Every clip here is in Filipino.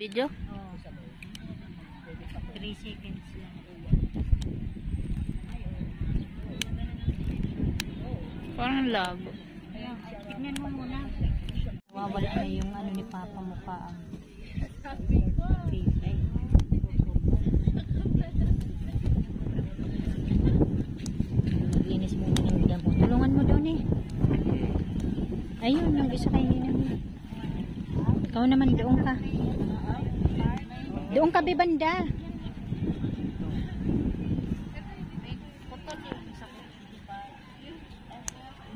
Video? Oo. 3 seconds lang. Parang labo. Ayan, tignan mo muna. Nawawala na yung ano ni Papa mukha ang baby. Linis mo na ng damo. Tulungan mo doon eh. Ayun, yung isa kayo nila. Ikaw naman doon ka. Doon ka, bibanda.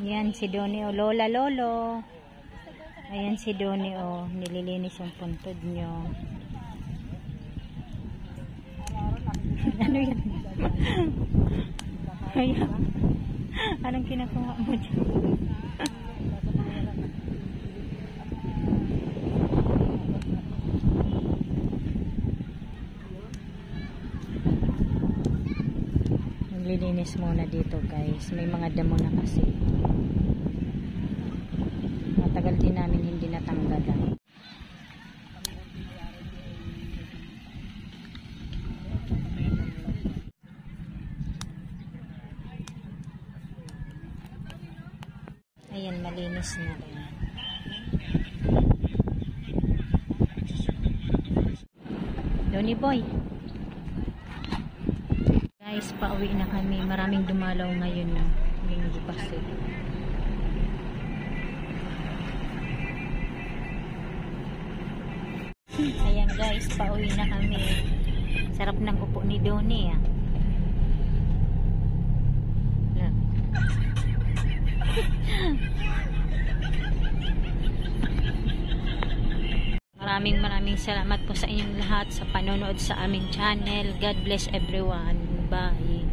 Yan si Donnie o Lola Lolo. Ayan si Donnie o nililinis yung puntod nyo. Ano yan? Ayan. Anong kinakuha mo dyan? Naglilinis muna dito guys. May mga damo na kasi. Matagal din namin hindi natanggalan. Ayan, malinis na rin. Donnie boy. Guys, pauwi na kami. Maraming dumalaw ngayon na linggo kasi. Ayan guys, pauwi na kami. Sarap ng upo ni Donnie ah. Maraming salamat po sa inyong lahat sa panonood sa aming channel. God bless everyone. Bye.